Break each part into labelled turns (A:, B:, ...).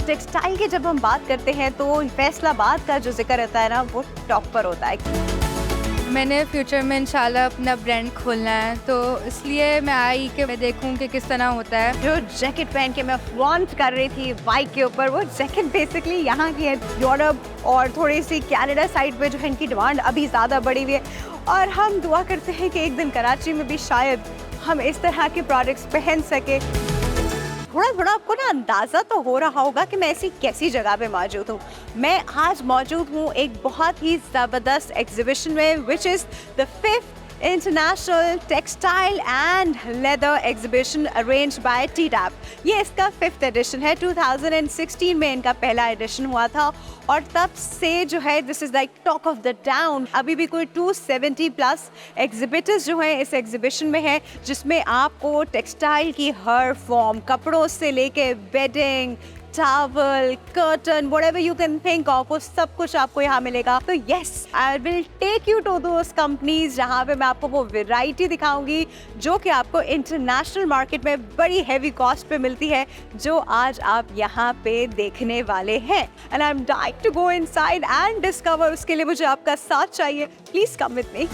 A: Textile की जब हम बात करते हैं तो फैसलाबाद का जो जिक्र रहता है ना वो टॉप पर होता है।
B: मैंने फ्यूचर में इंशाल्लाह अपना ब्रांड खोलना है, तो इसलिए मैं आई कि मैं देखूं कि किस तरह होता है।
A: जो जैकेट पहन के मैं फ्लॉन्ट कर रही थी बाइक के ऊपर, वो जैकेट बेसिकली यहाँ की है। यूरोप और थोड़ी सी कनाडा साइड पे जो है इनकी डिमांड अभी ज़्यादा बढ़ी हुई है और हम दुआ करते हैं कि एक दिन कराची में भी शायद हम इस तरह के प्रोडक्ट्स पहन सके। थोड़ा थोड़ा आपको ना अंदाज़ा तो हो रहा होगा कि मैं ऐसी कैसी जगह पे मौजूद हूँ। मैं आज मौजूद हूँ एक बहुत ही ज़बरदस्त एग्जीबिशन में, which is the 5th international textile and leather exhibition arranged bye TDAP। ये इसका 5th एडिशन है। 2016 में इनका पहला एडिशन हुआ था और तब से जो है this is like talk of the town. अभी भी कोई 270 प्लस एग्जिबिटर्स जो हैं इस एग्जीबिशन में है, जिसमें आपको टेक्सटाइल की हर फॉर्म, कपड़ों से लेके bedding, towel, curtain, whatever you can think of, वो सब कुछ आपको यहाँ मिलेगा। तो yes, I will take you to those companies जहाँ पे मैं आपको वो वैरायटी दिखाऊंगी जो कि आपको इंटरनेशनल मार्केट में बड़ी हैवी कॉस्ट पे मिलती है, जो आज आप यहाँ पे देखने वाले हैं। And I am dying to go inside and discover. उसके लिए मुझे आपका साथ चाहिए। Please come with me.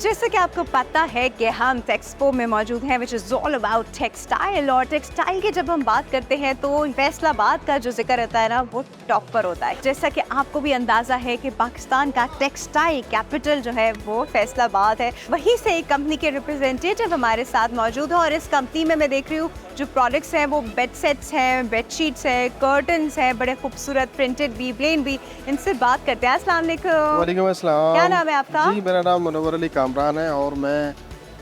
A: जैसे कि आपको पता है कि हम टेक्सपो में मौजूद हैं, which is all about textile. और टेक्सटाइल की जब हम बात करते हैं तो फैसलाबाद का जो जिक्र रहता है ना वो टॉप पर होता है। जैसा कि आपको भी अंदाज़ा है कि पाकिस्तान का टेक्सटाइल कैपिटल जो है वो फैसलाबाद है। वहीं से एक कंपनी के रिप्रेजेंटेटिव हमारे साथ मौजूद है और इस कंपनी में मैं देख रही हूँ जो प्रोडक्ट्स हैं वो बेड सेट्स हैं, बेडशीट्स हैं, कर्टन्स हैं, बड़े खूबसूरत प्रिंटेड भी, प्लेन भी। इनसे बात करते हैं। अस्सलाम वालेकुम।
C: वालेकुम अस्सलाम।
A: क्या नाम है आपका?
C: जी, मेरा नाम मुनव्वर अली कामरान है और मैं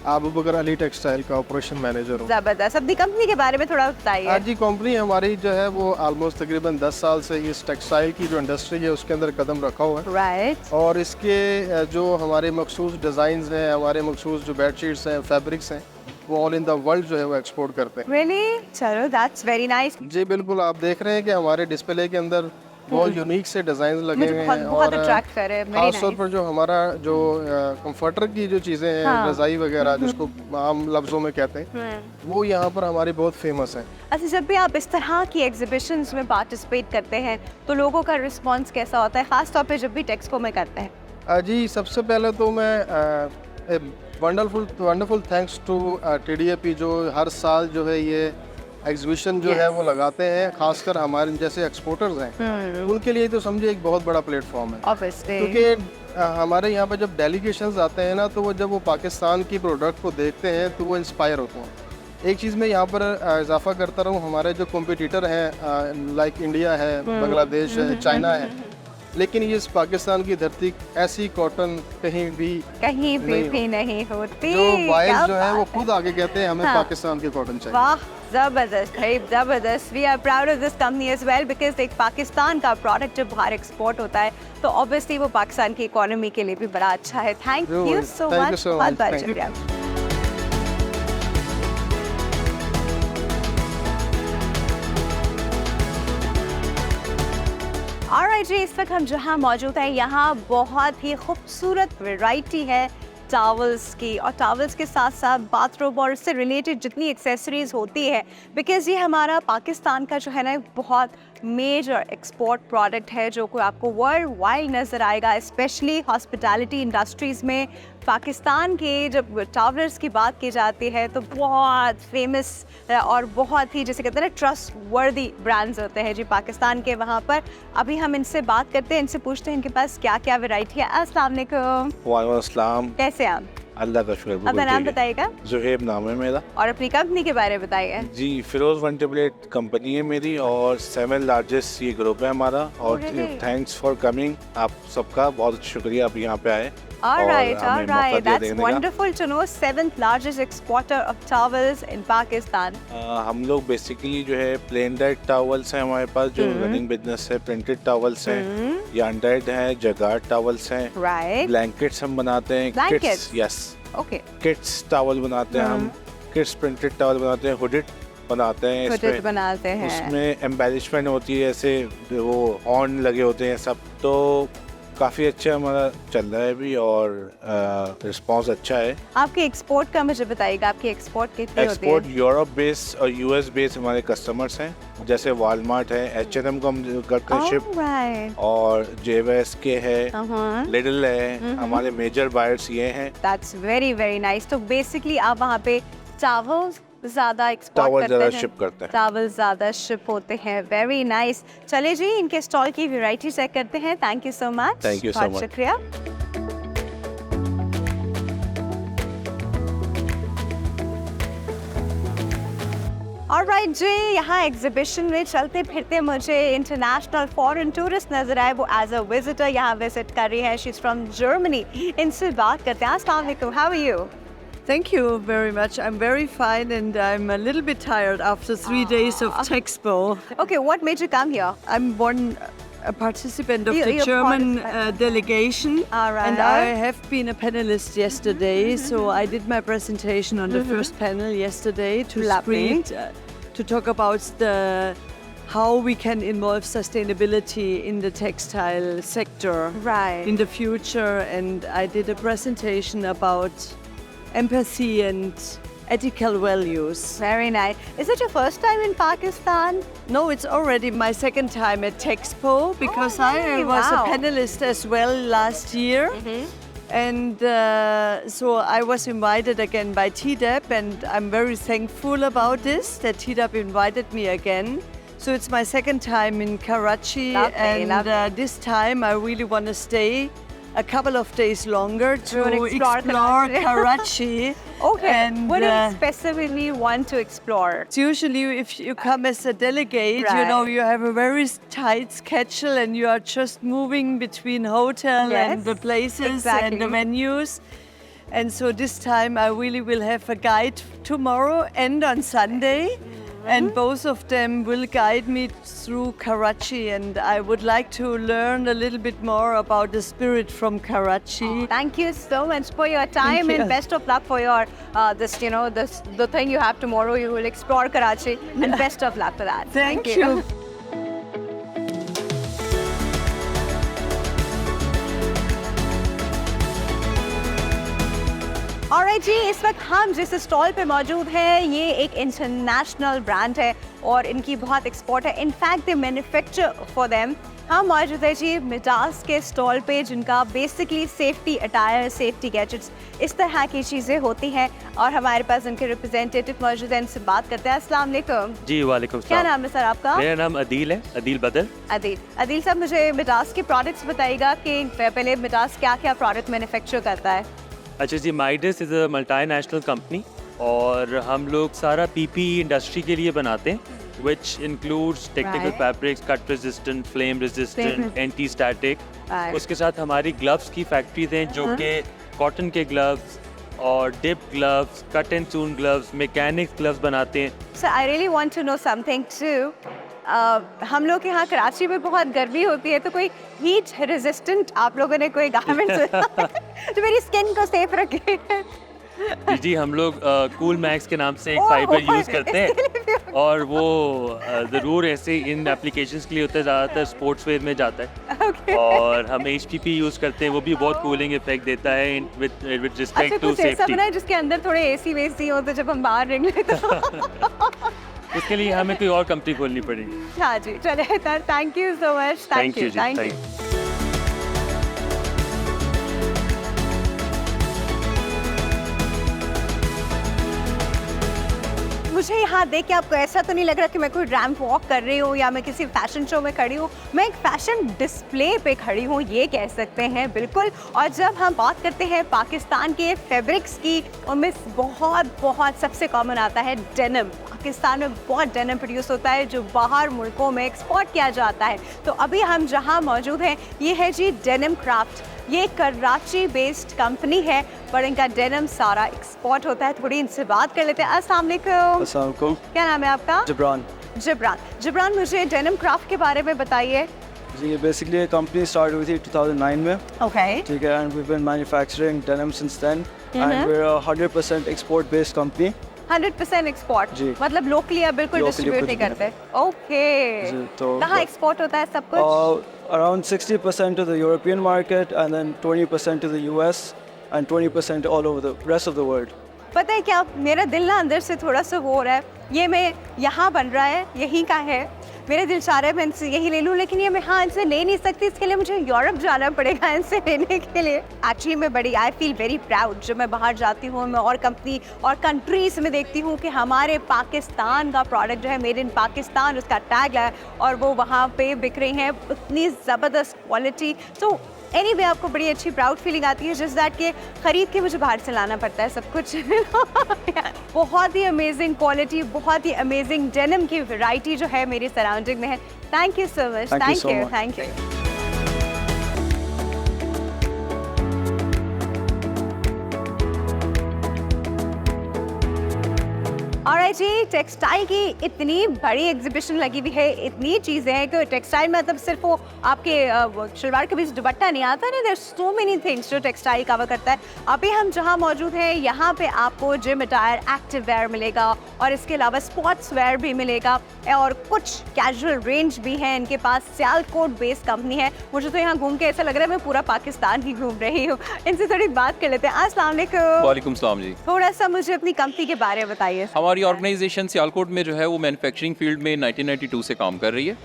C: अबू बकर अली टेक्सटाइल का ऑपरेशन मैनेजर हूँ।
A: ज़बरदस्त। अपनी कंपनी के बारे में थोड़ा बताइए।
C: आज जी कंपनी हमारी जो है वो ऑलमोस्ट तकरीबन 10 साल से इस टेक्सटाइल की जो इंडस्ट्री है उसके अंदर कदम रखा हुआ है।
A: राइट।
C: और इसके जो हमारे मखसूस डिज़ाइंस हैं, हमारे मखसूस जो बेडशीट्स हैं, फैब्रिक्स हैं, वो ऑल इन द वर्ल्ड जो है वो एक्सपोर्ट करते हैं।
A: Really? चलो, दैट्स वेरी नाइस।
C: जी बिल्कुल, आप देख रहे हैं कि हमारे डिस्प्ले के अंदर बहुत यूनिक से डिज़ाइन लगे हुए हैं
A: बहुत
C: और
A: अट्रैक्ट कर रहे हैं।
C: खास तौर पर जो हमारा जो कंफर्टर की जो चीज़ें हैं,
A: हाँ।
C: रज़ाई वगैरह जिसको आम लफ्ज़ों में कहते हैं, वो यहाँ पर हमारी बहुत फेमस है।
A: अच्छा, जब भी आप इस तरह की एग्जीबिशंस में पार्टिसिपेट करते हैं तो लोगों का रिस्पांस कैसा होता है, खास तौर पे जब भी टेक्सपो में करते हैं?
C: जी, सबसे पहले तो मैं वंडरफुल थैंक्स टू TDAP जो हर साल जो है ये एग्जीबिशन जो है वो लगाते हैं। खासकर हमारे जैसे एक्सपोर्टर्स हैं उनके लिए तो समझे एक बहुत बड़ा प्लेटफॉर्म है।
A: Obviously।
C: क्योंकि हमारे यहाँ पर जब डेलीगेशंस आते हैं ना, तो वो जब वो पाकिस्तान की प्रोडक्ट को देखते हैं तो वो इंस्पायर होते हैं। एक चीज़ मैं यहाँ पर इजाफा करता रहूँ, हमारे जो कॉम्पिटिटर हैं लाइक इंडिया है, बांग्लादेश है, चाइना है, लेकिन ये इस पाकिस्तान की धरती ऐसी कॉटन कहीं भी
A: नहीं होती।
C: जो बॉयज
A: क्या
C: जो है वो
A: बात
C: खुद आगे कहते हैं हमें
A: हाँ।
C: पाकिस्तान की कॉटन चाहिए।
A: वाह, जबरदस्त भाई, जबरदस्त। We are proud of this company as well, because एक पाकिस्तान का प्रोडक्ट जब बाहर एक्सपोर्ट होता है तो ऑब्वियसली वो पाकिस्तान की इकोनॉमी के लिए भी बड़ा अच्छा है। Thank you so much. बहुत बहुत शुक्रिया। ऑलराइट जी, इस वक्त हम जहाँ मौजूद हैं यहाँ बहुत ही खूबसूरत वैरायटी है टावल्स की, और टावल्स के साथ साथ बाथरूम और इससे रिलेटेड जितनी एक्सेसरीज होती है, बिकॉज़ ये हमारा पाकिस्तान का जो है ना बहुत मेजर एक्सपोर्ट प्रोडक्ट है जो को आपको वर्ल्ड वाइड नज़र आएगा, स्पेशली हॉस्पिटैलिटी इंडस्ट्रीज़ में। पाकिस्तान के जब टावल्स की बात की जाती है तो बहुत फेमस और बहुत ही जैसे कहते हैं ना ट्रस्ट वर्दी ब्रांड्स होते हैं जी पाकिस्तान के वहाँ पर। अभी हम इनसे बात करते हैं, इनसे पूछते हैं इनके पास क्या क्या वैरायटी है। अस्सलाम वालेकुम।
D: वालेकुम अस्सलाम।
A: कैसे हैं आप?
D: अल्लाह का शुक्र।
A: अपना नाम बताइएगा।
D: जुहैब नाम है मेरा।
A: और अपनी कंपनी के बारे में बताइए।
D: जी, फिरोज वंटेबलेट कंपनी है मेरी और 7 लार्जेस्ट ये ग्रुप है हमारा। और थैंक्स फॉर कमिंग, आप सबका बहुत शुक्रिया आप यहाँ पे आए।
A: All right, that's wonderful to know. 7th largest exporter of towels in Pakistan.
D: हम लोग बेसिकली जो है प्लेन डाइट टॉवल्स हैं हमारे पास जो रनिंग बिजनेस है, प्रिंटेड टॉवल्स हैं, या अनडाइड हैं, जगार टॉवल्स हैं,
A: Right.
D: ब्लैंकेट्स हम बनाते हैं,
A: Blankets?
D: Yes,
A: Okay.
D: Kids towel बनाते हैं हम, किड्स प्रिंटेड टॉवल बनाते हैं, हुडिड बनाते हैं,
A: Hooded बनाते हैं।
D: उसमें एम्बेलिशमेंट होती है, ऐसे वो ऑन लगे होते हैं सब। तो काफ़ी अच्छा हमारा चल रहा है अभी और रिस्पांस अच्छा है।
A: आपके एक्सपोर्ट का मुझे बताइएगा, आपकी एक्सपोर्ट कितनी होती
D: एक्सपोर्ट
A: है?
D: यूरोप बेस और यूएस बेस हमारे कस्टमर्स हैं, जैसे वालमार्ट है, H&M को हम करते हैं शिप,
A: Alright.
D: और JVS के है,
A: Uh-huh.
D: लिडल है, हमारे मेजर बायर्स ये हैं।
A: That's very very nice. तो बेसिकली आप वहाँ पे चावल ज़्यादा एक्सपोर्ट
D: चावल
A: करते
D: ज़्यादा
A: हैं,
D: ship करते हैं।
A: चावल ज़्यादा शिप होते हैं। Very nice. चले जी इनके स्टॉल की वैरायटी चेक करते हैं। Thank you so much.
D: Thank you so
A: बहुत
D: much.
A: शुक्रिया। ऑलराइट जी, यहाँ एग्जीबिशन में चलते फिरते मुझे इंटरनेशनल फॉरेन टूरिस्ट नजर आए। वो एज अ विजिटर यहाँ विजिट कर रही है। She is from Germany. इनसे बात करते हैं। अस्सलाम वालेकुम, how are you?
E: Thank you very much. I'm very fine and I'm a little bit tired after 3 days of Texpo.
A: Okay, what made you come here?
E: I'm a participant of the
A: You're
E: German
A: participant.
E: delegation.
A: All right.
E: And I have been a panelist yesterday, so I did my presentation on the first panel yesterday to
A: Lovely.
E: to talk about how we can involve sustainability in the textile sector
A: Right.
E: in the future. And I did a presentation about empathy and ethical values.
A: Very nice. Is it your first time in Pakistan?
E: No, it's already my second time at Texpo because
A: really?
E: I was
A: Wow.
E: a panelist as well last year. And so I was invited again by TDAP, and I'm very thankful about this, that TDAP invited me again. So it's my second time in Karachi,
A: Lovely,
E: and
A: lovely.
E: this time I really want to stay a couple of days longer to
A: explore
E: explore Karachi.
A: Okay.
E: And,
A: What do you specifically want to explore?
E: it's usually if you come as a delegate, you know,
A: Right.
E: you have a very tight schedule and you are just moving between hotel
A: Yes,
E: and the places
A: exactly.
E: and the venues. And so this time I really will have a guide tomorrow and on Sunday. And both of them will guide me through Karachi, and I would like to learn a little bit more about the spirit from Karachi.
A: Thank you so much for your time
E: you.
A: and best of luck for your the thing you have tomorrow. You will explore Karachi and best of luck for that.
E: Thank you.
A: Alright जी, इस वक्त हम जिस stall पे मौजूद हैं ये एक इंटरनेशनल ब्रांड है और इनकी बहुत एक्सपोर्ट है। In fact they manufacture for them. हम मौजूद है जी मिडास के स्टॉल पे, जिनका basically safety attire, safety gadgets, इस तरह की चीज़ें होती हैं। और हमारे पास उनके रिप्रेजेंटेटिव मौजूद हैं, इनसे बात करते हैं। अस्सलाम वालेकुम
F: जी वालेकुम
A: क्या
F: सलाम।
A: नाम है सर आपका?
F: मेरा नाम अदील है, अदील बदल।
A: अदील साहब, मुझे मिडास के प्रोडक्ट्स बताइएगा कि पहले मिडास क्या क्या प्रोडक्ट मैन्युफैक्चर करता है?
F: अच्छा जी, Midas is a multinational company और हम लोग सारा पीपीई इंडस्ट्री के लिए बनाते हैं, which includes technical
A: Right.
F: Fabrics, cut resistant, flame resistant, anti static.
A: Right.
F: उसके साथ हमारी ग्लव्स की फैक्ट्रीज हैं जो कि कॉटन के ग्लव्स और dip gloves, cut and sewn gloves, mechanics gloves बनाते हैं।
A: Sir, I really want to know something too. हम लोग के यहाँ कराची में बहुत गर्मी होती है, तो कोई हीट रेजिस्टेंट आप लोगों ने कोई गारमेंट्स जो मेरी स्किन को सेफ रखे?
F: जी, हम लोग कूल मैक्स के नाम से एक
A: ओह,
F: फाइबर
A: ओह,
F: यूज़ करते हैं और वो ज़रूर ऐसे इन एप्लीकेशंस के लिए होता है, ज़्यादातर स्पोर्ट्स वेयर में जाता है।
A: Okay.
F: और हम HPP यूज़ करते हैं, वो भी बहुत कूलिंग इफेक्ट देता है विद
A: अच्छा,
F: रिस्पेक्ट टू
A: कुछ ऐसा
F: सेफ्टी।
A: बना है जिसके अंदर थोड़े एसी वेसी हो, तो जब हम बाहर निकले तो
F: उसके लिए हमें कोई और कंपनी खोलनी पड़ेगी।
A: हाँ जी, चले sir, thank you so much.
F: Thank you जी,
A: थैंक
F: थैंक
A: यू।
F: यू।
A: मुझे यहाँ देख के आपको ऐसा तो नहीं लग रहा कि मैं कोई रैंप वॉक कर रही हूँ या मैं किसी फैशन शो में खड़ी हूँ? मैं एक फैशन डिस्प्ले पे खड़ी हूँ, ये कह सकते हैं, बिल्कुल। और जब हम बात करते हैं पाकिस्तान के फैब्रिक्स की, उनमें बहुत सबसे कॉमन आता है डेनिम। पाकिस्तान में बहुत डेनिम प्रोड्यूस होता है जो बाहर मुल्कों में एक्सपोर्ट किया जाता है। तो अभी हम जहाँ मौजूद हैं ये है जी डेनिम क्राफ्ट। ये कराची बेस्ड कंपनी है, पर इनका डेनिम सारा एक्सपोर्ट होता है। थोड़ी इनसे बात कर लेते हैं। अस्सलाम वालेकुम।
G: अस्सलाम वालेकुम।
A: क्या नाम है आपका?
G: जबरान।
A: जबरान, मुझे डेनिम क्राफ्ट के बारे में बताइए।
G: जी, ये बेसिकली कंपनी स्टार्ट हुई थी 2009 में।
A: ओके।
G: ठीक है, and we been manufacturing denim since then and we are 100% export based company.
A: 100% export,
G: जी।
A: मतलब लोकली आप बिल्कुल
G: Locally
A: डिस्ट्रीब्यूट
G: कुछ
A: नहीं
G: भी
A: करते? ओके।
G: जी, तो
A: कहाँ एक्सपोर्ट होता है सब कुछ?
G: around 60% to the European market, and then 20% to the US, and 20% all over the rest of the world.
A: पता है क्या, मेरा दिल ना अंदर से थोड़ा सा वो हो रहा है, ये मैं यहाँ बन रहा है, यहीं का है, मेरे दिल चाह रहा है मैं इनसे यही ले लूँ, लेकिन ये मैं हाँ इनसे ले नहीं सकती, इसके लिए मुझे यूरोप जाना पड़ेगा इनसे लेने के लिए। एक्चुअली मैं बड़ी आई फील वेरी प्राउड जब मैं बाहर जाती हूँ, मैं और कंपनी और कंट्रीज में देखती हूँ कि हमारे पाकिस्तान का प्रोडक्ट जो है मेड इन पाकिस्तान, उसका टैग लगा और वो वहाँ पे बिक रही हैं, उतनी ज़बरदस्त क्वालिटी। तो एनीवे आपको बड़ी अच्छी प्राउड फीलिंग आती है, जस्ट दैट के खरीद के मुझे बाहर से लाना पड़ता है सब कुछ। बहुत ही अमेजिंग क्वालिटी, बहुत ही अमेजिंग डेनिम की वैरायटी जो है मेरी सराउंडिंग में है। Thank you so much, thank you. Alright जी, टेक्सटाइल की इतनी बड़ी एग्जीबिशन लगी हुई है, इतनी चीज़ें हैं कि टेक्सटाइल मतलब सिर्फ वो आपके शलवार के बीच दुपट्टा नहीं आता नहीं, देयर सो मेनी थिंग्स जो टेक्सटाइल कवर करता है। अभी हम जहाँ मौजूद हैं यहाँ पे आपको जिम अटायर, एक्टिव वेयर मिलेगा और इसके अलावा स्पोर्ट्स वेयर भी मिलेगा और कुछ कैजुअल रेंज भी है इनके पास। सियालकोट बेस्ड कंपनी है। मुझे तो यहाँ घूम के ऐसा लग रहा है मैं पूरा पाकिस्तान ही घूम रही हूँ। इनसे थोड़ी बात कर लेते हैं। अस्सलाम वालेकुम।
H: वालेकुम सलाम जी।
A: थोड़ा सा मुझे अपनी कंपनी के बारे में बताइए।
H: हमारी ऑर्गेनाइजेशन सियालकोट में जो है वो मैन्युफैक्चरिंग फील्ड में 1992 से काम कर रही है।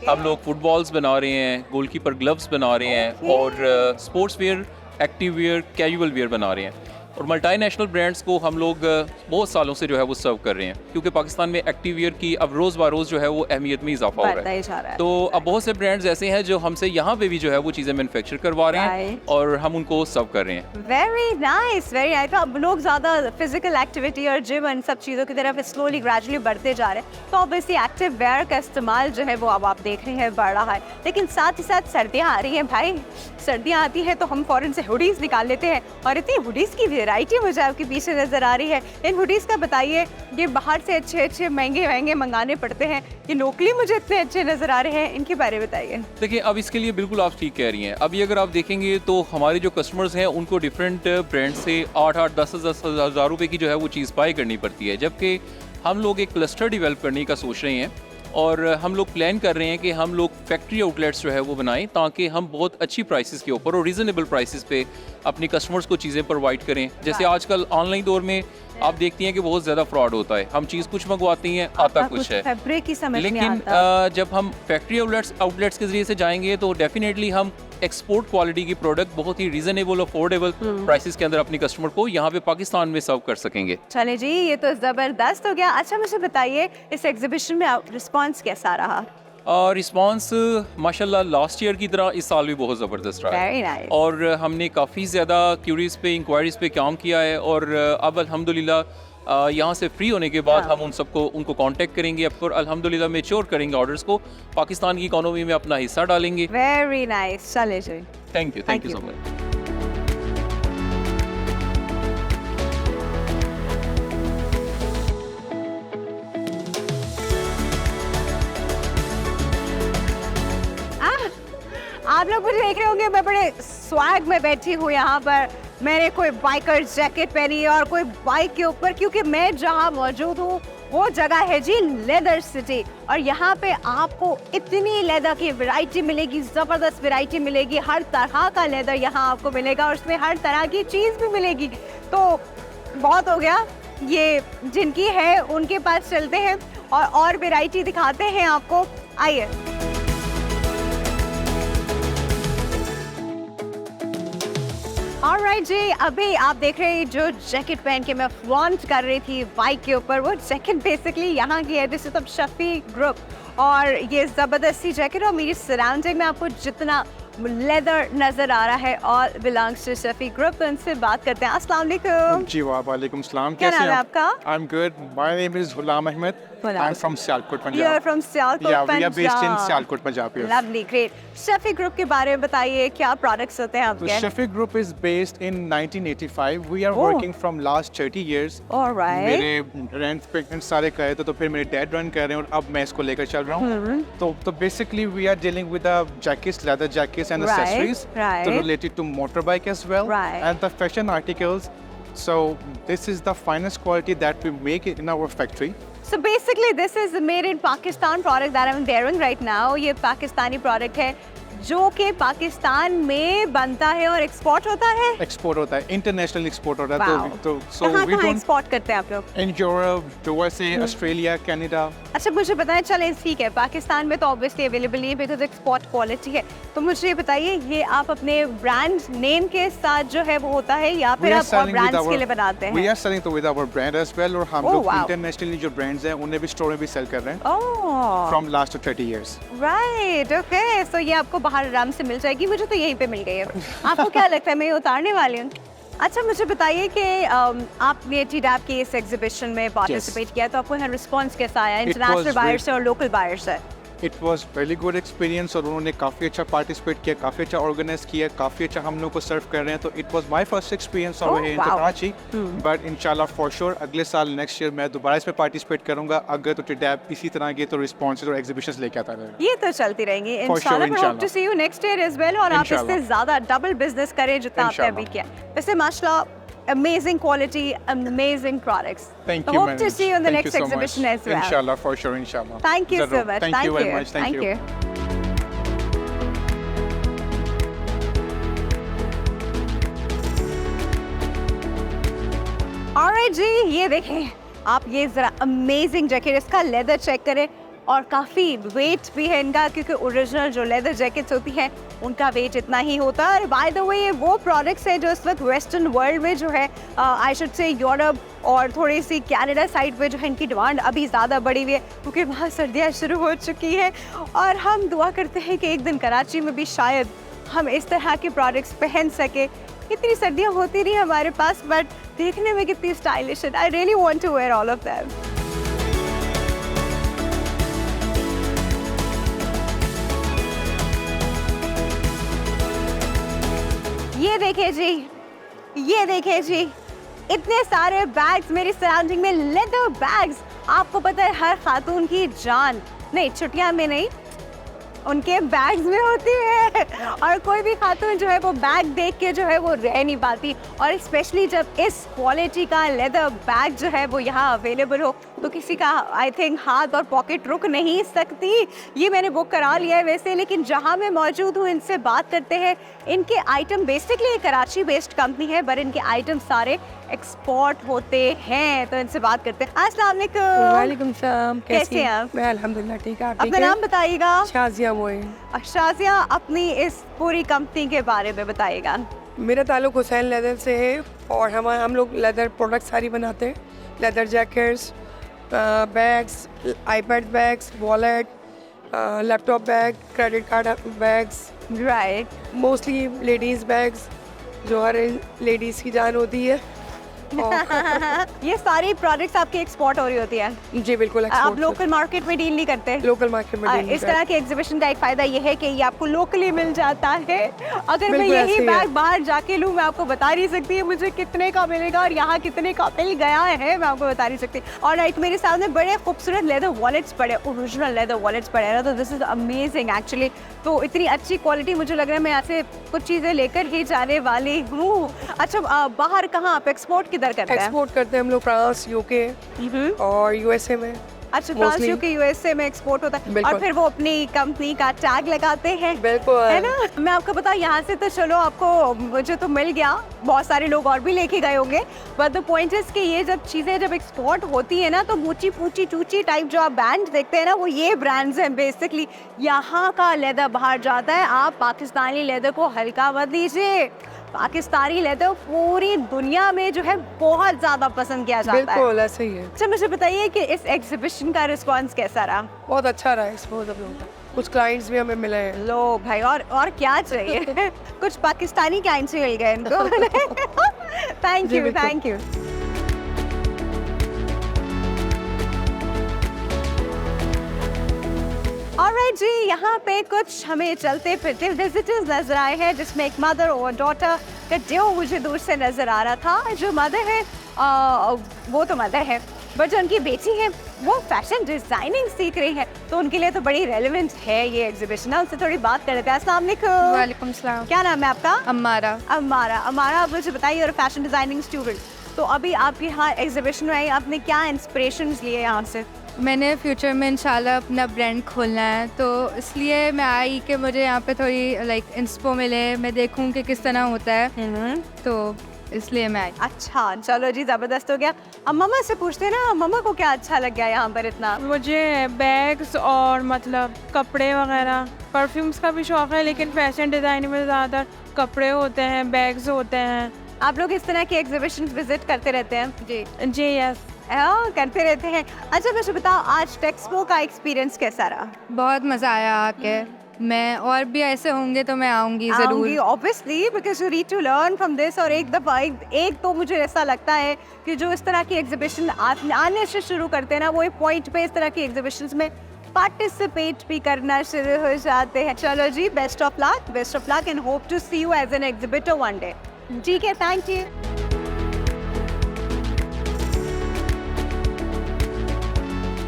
H: हम लोग फुटबॉल्स बना रहे हैं, गोलकीपर ग्लव्स बना रहे हैं और sports wear, active wear, casual wear बना रहे हैं और मल्टीनेशनल ब्रांड्स को हम लोग बहुत सालों से जो है वो सर्व कर रहे हैं, क्योंकि पाकिस्तान में एक्टिव वेयर की अब रोज़ ब रोज़ जो है वो अहमियत में इजाफा हो रहा है। तो अब बहुत से ब्रांड्स ऐसे हैं जो हमसे यहाँ पे भी जो है वो चीज़ें मैन्युफैक्चर करवा रहे हैं और हम उनको सर्व कर रहे हैं।
A: Very nice, very nice. अब लोग ज़्यादा फिजिकल एक्टिविटी और जिम इन सब चीज़ों की तरफ स्लोली ग्रेजुअली बढ़ते जा रहे हैं, तो ऑब्वियसली एक्टिव वेयर का इस्तेमाल जो है वो अब आप देख रहे हैं बढ़ रहा है। लेकिन साथ ही साथ सर्दियाँ आ रही हैं भाई, सर्दियाँ आती है तो हम फ़ौरन से हुडीज़ निकाल लेते हैं और इतनी हुडीज़ की वेराइटी मुझे आपके पीछे नजर आ रही है। इन हुडीज़ का बताइए, ये बाहर से अच्छे अच्छे महंगे मंगाने पड़ते हैं, ये लोकली मुझे इतने अच्छे नजर आ रहे हैं, इनके बारे में बताइए।
H: देखिए, अब इसके लिए बिल्कुल आप ठीक कह रही हैं। अभी अगर आप देखेंगे तो हमारे जो कस्टमर्स हैं उनको डिफरेंट ब्रांड से 8-8, 10-10 हज़ार रुपये की जो है वो चीज़ बाय करनी पड़ती है, जबकि हम लोग एक क्लस्टर डेवलप करने का सोच रहे हैं और हम लोग प्लान कर रहे हैं कि हम लोग फैक्ट्री आउटलेट्स जो है वो बनाएं, ताकि हम बहुत अच्छी प्राइसेस के ऊपर और रीज़नेबल प्राइसेस पे अपने कस्टमर्स को चीज़ें प्रोवाइड करें। जैसे आजकल ऑनलाइन दौर में आप देखती हैं कि बहुत ज़्यादा फ्रॉड होता है, हम चीज़ कुछ मंगवाते हैं आता कुछ है, लेकिन जब हम फैक्ट्री आउटलेट्स के ज़रिए से जाएंगे तो डेफिनेटली हम एक्सपोर्ट क्वालिटी की प्रोडक्ट बहुत ही रीजनेबल अफोर्डेबल प्राइसेस के अंदर अपने कस्टमर को यहाँ पे पाकिस्तान में सर्व कर सकेंगे।
A: चले जी, ये तो ज़बरदस्त हो गया। अच्छा मुझे बताइए, इस एग्जीबिशन में रिस्पांस कैसा रहा?
H: रिस्पांस माशाल्लाह लास्ट ईयर की तरह इस साल भी बहुत ज़बरदस्त रहा है और हमने काफ़ी ज़्यादा क्यूरीज पे, इंक्वायरीज पे काम किया है और अब अल्हम्दुलिल्लाह यहाँ से फ्री होने के बाद हम उनको कांटेक्ट करेंगे और अल्हम्दुलिल्लाह मैच्योर करेंगे ऑर्डर्स को, पाकिस्तान की इकोनॉमी में अपना हिस्सा डालेंगे।
A: वेरी नाइस, चले जी।
H: Thank you so much.
A: आप लोग मुझे देख रहे होंगे, मैं बड़े स्वैग में बैठी हूँ यहाँ पर, मैंने कोई बाइकर जैकेट पहनी है और कोई बाइक के ऊपर, क्योंकि मैं जहाँ मौजूद हूँ वो जगह है जी लेदर सिटी और यहाँ पे आपको इतनी लेदर की वैरायटी मिलेगी, ज़बरदस्त वैरायटी मिलेगी, हर तरह का लेदर यहाँ आपको मिलेगा और उसमें हर तरह की चीज़ भी मिलेगी। तो बहुत हो गया, ये जिनकी है उनके पास चलते हैं और वैरायटी दिखाते हैं आपको। आइए। ऑलराइट जी, अभी आप देख रहे हैं जो जैकेट पहन के मैं फ्लॉन्ट कर रही थी बाइक के ऊपर, वो जैकेट बेसिकली यहाँ की है, दिस इज शफी ग्रुप और ये ज़बरदस्ती जैकेट और मेरी सराउंडिंग में आपको जितना लेदर नजर आ रहा है all belongs to Shafi group. तो इनसे बात करते हैं। अस्सलाम वालेकुम।
I: जी वालेकुम सलाम।
A: क्या नाम है आपका?
I: I am good, my name is Ghulam Ahmad. I am from Sialkot Punjab.
A: You are from Sialkot Punjab.
I: We are based in Sialkot Punjab.
A: Lovely, great. Shafi group के बारे में बताइए, क्या प्रोडक्ट्स होते हैं आपके?
I: Shafi group is based in 1985। We are working from last 30 years.
A: Alright.
I: मेरे रेंट पे सारे गए थे तो फिर मेरे डैड रन कर रहे हैं और अब मैं इसको लेकर चल रहा हूँ। तो basically we are dealing with jackets, leather jackets and accessories related to motorbike as well, and the fashion articles. So this is the finest quality that we make in our factory.
A: So basically this is made in Pakistan product that I'm wearing right now. ये Pakistani product है जो कि पाकिस्तान में बनता है और export होता है।
I: एक्सपोर्ट होता है, इंटरनेशनल एक्सपोर्ट होता है।
A: Wow.
I: तो so
A: कहाँ
I: we don't
A: एक्सपोर्ट करते हैं आप लोग?
I: in Europe, USA, Australia, Canada.
A: अच्छा मुझे बताएं, चले ठीक है, पाकिस्तान में तो ऑब्वियसली अवेलेबल नहीं है बिकॉज एक्सपोर्ट क्वालिटी है। तो मुझे ये बताइए, ये आप अपने ब्रांड नेम के साथ जो है वो होता है या फिर आप और ब्रांड्स के लिए बनाते हैं?
I: We are selling to with our brand as well, और हम लोग इंटरनेशनली जो ब्रांड्स हैं उन्हें भी स्टोर में भी सेल कर रहे हैं from last 30 years.
A: Right, okay. So ये आपको बाहर आराम से मिल जाएगी, मुझे तो यहीं पे मिल गई है। आपको क्या लगता है, मैं ये उतारने वाली हूँ? अच्छा मुझे बताइए कि आपने TDAP के इस एग्जीबिशन में पार्टिसिपेट किया तो आपको यहाँ रिस्पॉन्स कैसा आया, इंटरनेशनल बायर से और लोकल बायर से?
I: It was very good experience, और उन्होंने काफ़ी अच्छा पार्टिसिपेट किया, काफ़ी अच्छा ऑर्गेनाइज किया, काफ़ी अच्छा हम लोग को सर्व कर रहे हैं। तो it was my first experience over here in Karachi, but inshallah for sure अगले साल नेक्स्ट ईयर मैं दोबारा इसमें पार्टिसिपेट करूंगा अगर तो TDAP इसी तरह के तो रिस्पॉन्सेज और एग्जीबिशंस लेके आता रहेगा।
A: ये तो चलती रहेंगी इंशाल्लाह। I hope to see you next year as well, और आप इससे ज़्यादा डबल बिजनेस करें जितना आपने अभी किया। वैसे माशाल्लाह amazing quality, amazing products.
I: Thank
A: so
I: you.
A: Hope to see you in the next exhibition as well.
I: Inshallah, for sure, inshallah.
A: Thank you so much.
I: Thank you very much. Thank you.
A: Alright जी, ये देखें आप, ये जरा amazing jacket, इसका leather check करें और काफ़ी wait भी है इनका, क्योंकि ओरिजिनल जो लेदर जैकेट्स होती हैं उनका वेट इतना ही होता है। और बाय द वे ये वो प्रोडक्ट्स हैं जो इस वक्त वेस्टर्न वर्ल्ड में जो है, आई शुड से यूरोप और थोड़ी सी कनाडा साइड पे जो है इनकी डिमांड अभी ज़्यादा बढ़ी हुई है, क्योंकि वहाँ सर्दियाँ शुरू हो चुकी हैं। और हम दुआ करते हैं कि एक दिन कराची में भी शायद हम इस तरह के प्रोडक्ट्स पहन सके। इतनी सर्दियाँ होती नहीं हमारे पास, बट देखने में कितनी स्टाइलिश है। I really want to wear all of them. ये देखें जी, ये देखें जी, इतने सारे बैग्स मेरी सराउंडिंग में, लेदर बैग्स। आपको पता है हर खातून की जान, नहीं छुट्टियां में नहीं, उनके बैग्स में होती है, और कोई भी खातून जो है वो बैग देख के जो है वो रह नहीं पाती। और स्पेशली जब इस क्वालिटी का लेदर बैग जो है वो यहाँ अवेलेबल हो तो किसी का आई थिंक हाथ और पॉकेट रुक नहीं सकती। ये मैंने बुक करा लिया है वैसे, लेकिन जहाँ मैं मौजूद हूँ इनसे बात करते हैं। इनके item basically Karachi based company है, बट इनके आइटम सारे एक्सपोर्ट होते हैं, तो इनसे बात करते हैं। अस्सलाम वालेकुम।
J: वालेकुम सलाम,
A: कैसे हैं आप?
J: मैं अल्हम्दुलिल्लाह ठीक है।
A: अपना नाम बताइएगा।
J: शाजिया मोइन।
A: शाजिया, अपनी इस पूरी कंपनी के बारे में बताइएगा।
J: मेरा ताल्लुक हुसैन लेदर से है और हम लोग लेदर प्रोडक्ट सारी बनाते हैं। Leather jackets, bags, iPad bags, wallet, laptop bag, credit card bags,
A: right,
J: mostly ladies bags जो हर लेडीज़ की जान होती है।
A: ये सारी प्रोडक्ट्स आपकी एक्सपोर्ट हो रही होती है?
J: जी बिल्कुल।
A: आप लोकल मार्केट में डील नहीं करते?
J: लोकल मार्केट में डील
A: इस तरह के एग्जीबिशन का एक फायदा ये है कि ये आपको लोकली मिल जाता है। अगर मैं यही बैग बाहर जाके लूँ, मैं आपको बता नहीं सकती है मुझे कितने का मिलेगा और यहाँ कितने का मिल गया है, मैं आपको बता नहीं सकती। और राइट, मेरे सामने बड़े खूबसूरत लेदर वॉलेट्स पड़े, ओरिजिनल लेदर वॉलेट्स पड़े हैं, तो दिस इज अमेजिंग एक्चुअली। तो इतनी अच्छी क्वालिटी, मुझे लग रहा है मैं यहाँ से कुछ चीज़ें लेकर ही जाने वाली हूँ। अच्छा, बाहर कहाँ आप एक्सपोर्ट किधर करते हैं?
J: एक्सपोर्ट करते हैं हम लोग फ्रांस, यूके और यूएसए में।
A: अच्छा, फ्रांस, यूके, यूएसए में एक्सपोर्ट होता है और फिर वो अपनी कंपनी का टैग लगाते हैं,
J: बिल्कुल,
A: है ना? मैं आपको बताऊं, यहाँ से तो चलो आपको, मुझे तो मिल गया, बहुत सारे लोग और भी लेके गए होंगे, बट द पॉइंट इज कि ये जब चीज़ें जब एक्सपोर्ट होती है ना, तो ऊंची पूची टूची टाइप जो आप बैंड देखते हैं ना, वो ये ब्रांड्स हैं बेसिकली। यहाँ का लेदर बाहर जाता है, आप पाकिस्तानी लेदर को हल्का मत लीजिए। पाकिस्तानी लेदर पूरी दुनिया में जो है बहुत ज़्यादा पसंद किया जाता है।
J: बिल्कुल ऐसे ही है।
A: अच्छा, मुझे बताइए कि इस एग्जीबिशन का रिस्पांस कैसा रहा?
J: बहुत अच्छा रहा एक्सपो, कुछ क्लाइंट्स भी हमें मिले हैं।
A: लो भाई, और क्या चाहिए? कुछ पाकिस्तानी क्लाइंट्स मिल गए इनको। Thank you, thank you. Alright जी, यहाँ पे कुछ हमें चलते फिरते विजिटर्स नजर आए हैं, जिसमें एक मदर और डॉटर का ड्यू मुझे दूर से नजर आ रहा था। जो मदर है वो तो मदर है, बट जो उनकी बेटी है वो फैशन डिजाइनिंग सीख रही है, तो उनके लिए तो बड़ी रेलेवेंट है ये एग्जीबिशन। उनसे थोड़ी बात कर लेते हैं। अस्सलाम वालेकुम।
B: वालेकुम सलाम।
A: क्या नाम है आपका?
B: अम्मारा।
A: अम्मारा, आप मुझे बताइए, और फैशन डिजाइनिंग स्टूडेंट, तो अभी आप यहाँ एग्जीबिशन में आई, आपने क्या इंस्पिरेशंस लिए यहाँ से?
B: मैंने फ्यूचर में इंशाल्लाह अपना ब्रांड खोलना है, तो इसलिए मैं आई कि मुझे यहाँ पे थोड़ी लाइक इंस्पो मिले, मैं देखूँ कि किस तरह होता है, तो इसलिए मैं आई।
A: अच्छा चलो जी, ज़बरदस्त हो गया। अब मम्मा से पूछते हैं ना, मम्मा को क्या अच्छा लग गया यहाँ पर इतना?
K: मुझे बैग्स और मतलब कपड़े वगैरह, परफ्यूम्स का भी शौक़ है, लेकिन फैशन डिज़ाइनिंग में ज़्यादातर कपड़े होते हैं, बैग्स होते हैं।
A: आप लोग इस तरह के एग्जीबिशन विजिट करते रहते हैं?
K: जी यस,
A: हाँ करते रहते हैं। अच्छा मुझे बताओ, आज टेक्सपो का एक्सपीरियंस कैसा रहा?
B: बहुत मज़ा आया आके, मैं और भी ऐसे होंगे तो मैं आऊँगी ज़रूर।
A: Obviously, because you need to learn from this. और एक दफ़ा एक तो मुझे ऐसा लगता है कि जो इस तरह की एग्जीबिशन आने से शुरू करते हैं ना, वो एक पॉइंट पे इस तरह की एग्जीबिशंस में पार्टिसिपेट भी करना शुरू हो जाते हैं। चलो जी, best of luck and hope to see you as an exhibitor one day. ठीक है, थैंक यू।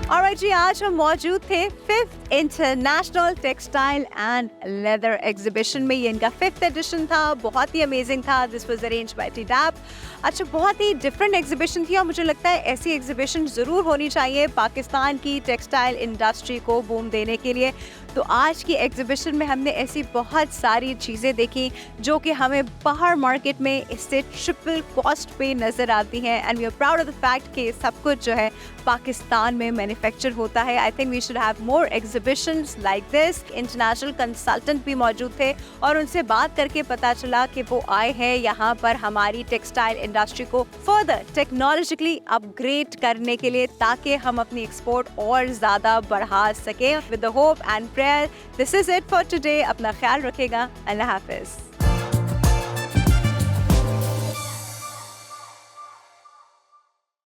A: ऑलराइट जी, आज हम मौजूद थे 5th international textile and leather exhibition में। ये इनका 5th एडिशन था, बहुत ही अमेजिंग था। This was arrange by TDAP. अच्छा, बहुत ही डिफरेंट एग्जीबिशन थी और मुझे लगता है ऐसी एग्जीबिशन ज़रूर होनी चाहिए पाकिस्तान की टेक्सटाइल इंडस्ट्री को बूम देने के लिए। तो आज की एग्जीबिशन में हमने ऐसी बहुत सारी चीज़ें देखी जो कि हमें बाहर मार्केट में इससे ट्रिपल कॉस्ट पे नज़र आती हैं, and we are proud of the fact कि सब कुछ जो है पाकिस्तान में मैन्युफैक्चर होता है। I think we should have more exhibitions like this. International consultant भी मौजूद थे और उनसे बात करके पता चला कि वो आए हैं यहाँ पर हमारी टेक्सटाइल इंडस्ट्री को फर्दर टेक्नोलॉजिकली अपग्रेड करने के लिए, ताकि हम अपनी एक्सपोर्ट और ज़्यादा बढ़ा सकें। With the hope and prayer, this is it for today. अपना ख्याल रखेगा। अल्लाह हाफिज़।